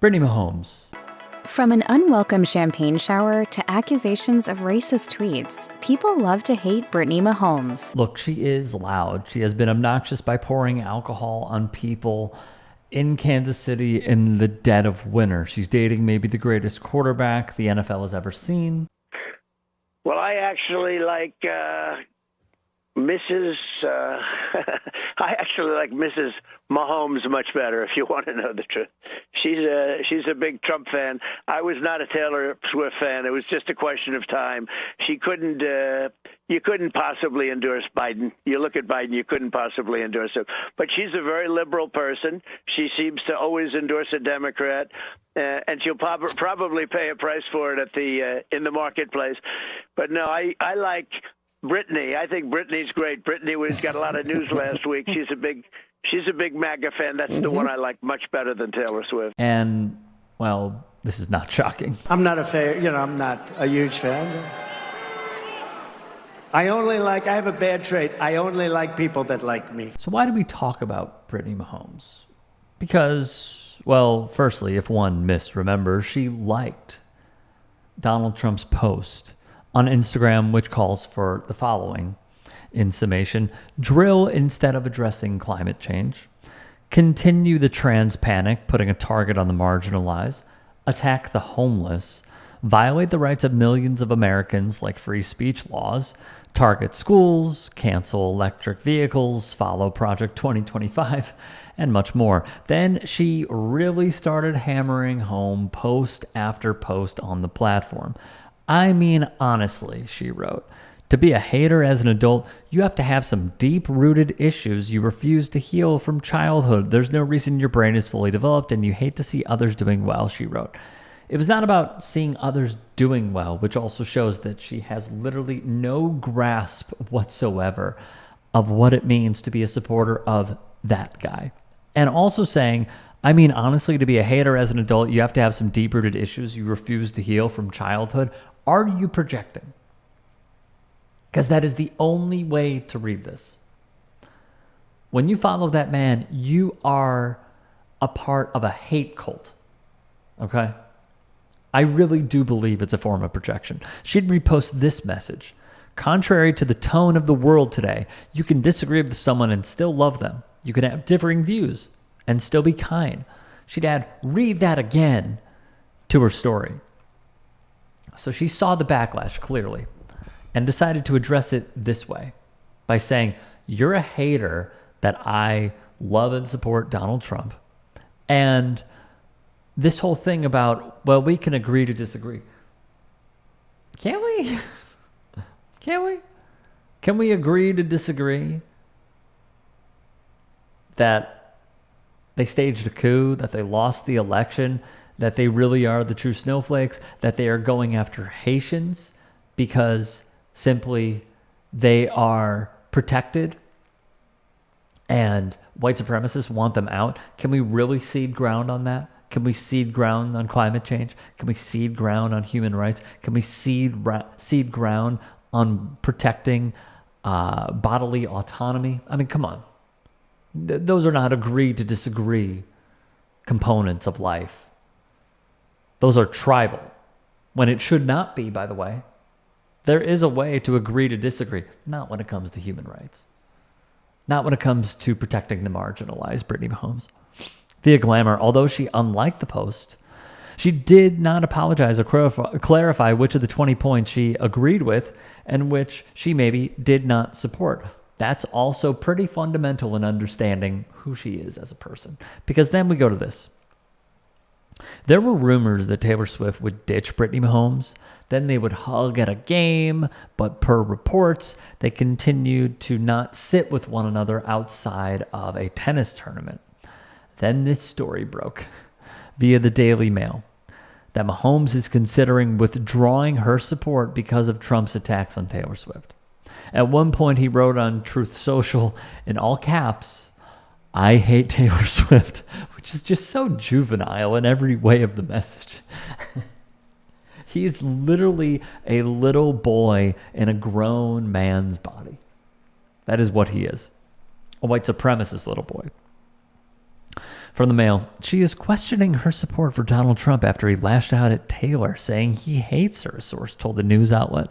Brittany Mahomes. From an unwelcome champagne shower to accusations of racist tweets, people love to hate Brittany Mahomes. Look, she is loud. She has been obnoxious by pouring alcohol on people in Kansas City in the dead of winter. She's dating maybe the greatest quarterback the NFL has ever seen. Well, I actually like Mrs. I actually like Mrs. Mahomes much better, if you want to know the truth. She's a big Trump fan. I was not a Taylor Swift fan. It was just a question of time. You couldn't possibly endorse Biden. You look at Biden, you couldn't possibly endorse him. But she's a very liberal person. She seems to always endorse a Democrat, and she'll probably pay a price for it in the marketplace. But no, I like Brittany. I think Brittany's great. Brittany got a lot of news last week. She's a big MAGA fan. That's the one I like much better than Taylor Swift. And, well, this is not shocking. I'm not I'm not a huge fan. I have a bad trait. I only like people that like me. So why do we talk about Brittany Mahomes? Because, well, firstly, if one misremembers, she liked Donald Trump's post on Instagram, which calls for the following. In summation, drill instead of addressing climate change, continue the trans panic, putting a target on the marginalized, attack the homeless, violate the rights of millions of Americans like free speech laws, target schools, cancel electric vehicles, follow Project 2025, and much more. Then she really started hammering home post after post on the platform. I mean, honestly, she wrote, to be a hater as an adult, you have to have some deep-rooted issues you refuse to heal from childhood. There's no reason your brain is fully developed and you hate to see others doing well, she wrote. It was not about seeing others doing well, which also shows that she has literally no grasp whatsoever of what it means to be a supporter of that guy. And also saying, I mean, honestly, to be a hater as an adult, you have to have some deep-rooted issues you refuse to heal from childhood. Are you projecting? Because that is the only way to read this. When you follow that man, you are a part of a hate cult. Okay? I really do believe it's a form of projection. She'd repost this message. Contrary to the tone of the world today, you can disagree with someone and still love them. You can have differing views and still be kind. She'd add, read that again, to her story. So she saw the backlash clearly and decided to address it this way by saying, you're a hater that I love and support Donald Trump. And this whole thing about, well, we can agree to disagree. Can we? Can we? Can we agree to disagree that they staged a coup, that they lost the election, that they really are the true snowflakes, that they are going after Haitians because simply they are protected and white supremacists want them out? Can we really cede ground on that? Can we cede ground on climate change? Can we cede ground on human rights? Can we cede ground on protecting bodily autonomy? I mean, come on. Those are not agree to disagree components of life. Those are tribal, when it should not be, by the way. There is a way to agree to disagree, not when it comes to human rights. Not when it comes to protecting the marginalized, Brittany Mahomes. Via Glamour, although she unliked the post, she did not apologize or clarify which of the 20 points she agreed with and which she maybe did not support. That's also pretty fundamental in understanding who she is as a person. Because then we go to this. There were rumors that Taylor Swift would ditch Brittany Mahomes. Then they would hug at a game, but per reports, they continued to not sit with one another outside of a tennis tournament. Then this story broke via the Daily Mail that Mahomes is considering withdrawing her support because of Trump's attacks on Taylor Swift. At one point, he wrote on Truth Social in all caps, I hate Taylor Swift, which is just so juvenile in every way of the message. He's literally a little boy in a grown man's body. That is what he is. A white supremacist little boy. From the Mail, she is questioning her support for Donald Trump after he lashed out at Taylor, saying he hates her, a source told the news outlet.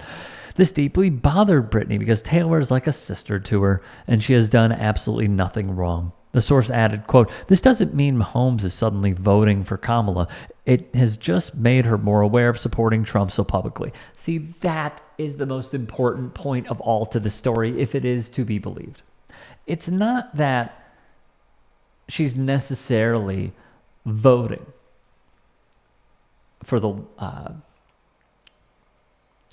This deeply bothered Brittany because Taylor is like a sister to her, and she has done absolutely nothing wrong. The source added, quote, "This doesn't mean Mahomes is suddenly voting for Kamala. It has just made her more aware of supporting Trump so publicly." See, that is the most important point of all to the story, if it is to be believed. It's not that she's necessarily voting for the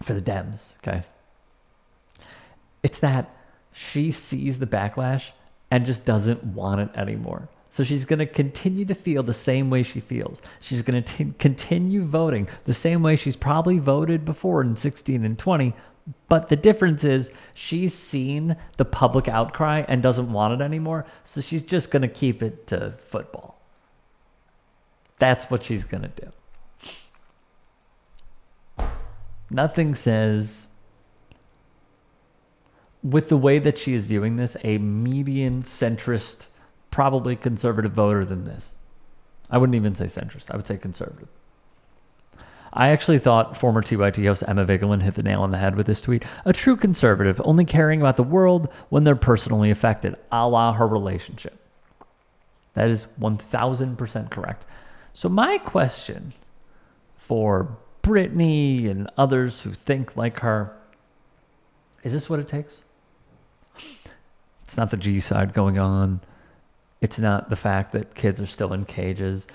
Dems, okay? It's that she sees the backlash and just doesn't want it anymore. So she's going to continue to feel the same way she feels. She's going to continue voting the same way she's probably voted before in 16 and 20. But the difference is she's seen the public outcry and doesn't want it anymore. So she's just going to keep it to football. That's what she's going to do. Nothing says, with the way that she is viewing this, a median centrist, probably conservative voter than this. I wouldn't even say centrist. I would say conservative. I actually thought former TYT host Emma Vigeland hit the nail on the head with this tweet. A true conservative, only caring about the world when they're personally affected, a la her relationship. That is 1000% correct. So my question for Brittany and others who think like her, is this what it takes? It's not the G side going on. It's not the fact that kids are still in cages.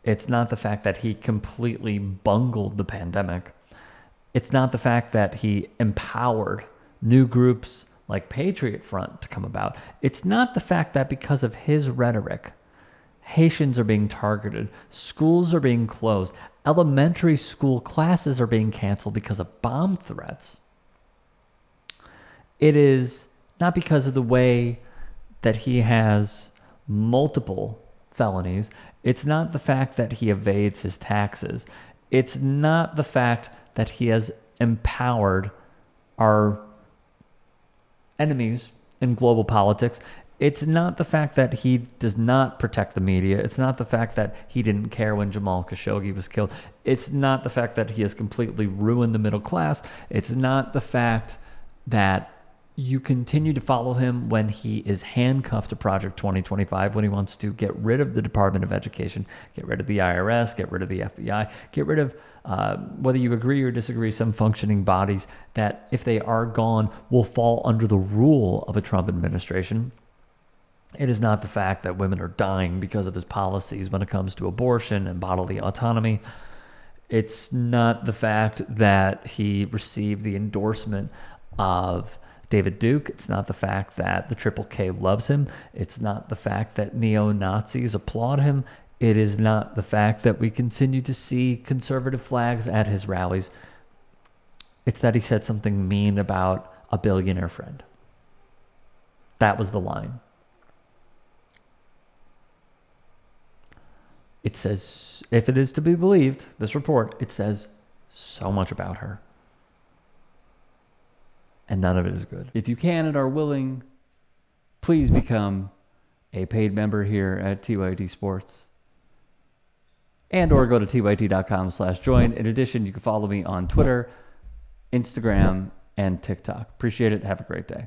It's not the fact that he completely bungled the pandemic. It's not the fact that he empowered new groups like Patriot Front to come about. It's not the fact that because of his rhetoric, Haitians are being targeted, schools are being closed, elementary school classes are being canceled because of bomb threats. It is not because of the way that he has multiple felonies. It's not the fact that he evades his taxes. It's not the fact that he has empowered our enemies in global politics. It's not the fact that he does not protect the media. It's not the fact that he didn't care when Jamal Khashoggi was killed. It's not the fact that he has completely ruined the middle class. It's not the fact that you continue to follow him when he is handcuffed to Project 2025, when he wants to get rid of the Department of Education, get rid of the IRS, get rid of the FBI, get rid of, whether you agree or disagree, some functioning bodies that, if they are gone, will fall under the rule of a Trump administration. It is not the fact that women are dying because of his policies when it comes to abortion and bodily autonomy. It's not the fact that he received the endorsement of David Duke. It's not the fact that the Triple K loves him. It's not the fact that neo-Nazis applaud him. It is not the fact that we continue to see conservative flags at his rallies. It's that he said something mean about a billionaire friend. That was the line. It says, if it is to be believed, this report, it says so much about her. And none of it is good. If you can and are willing, please become a paid member here at TYT Sports. And or go to tyt.com/join. In addition, you can follow me on Twitter, Instagram, and TikTok. Appreciate it. Have a great day.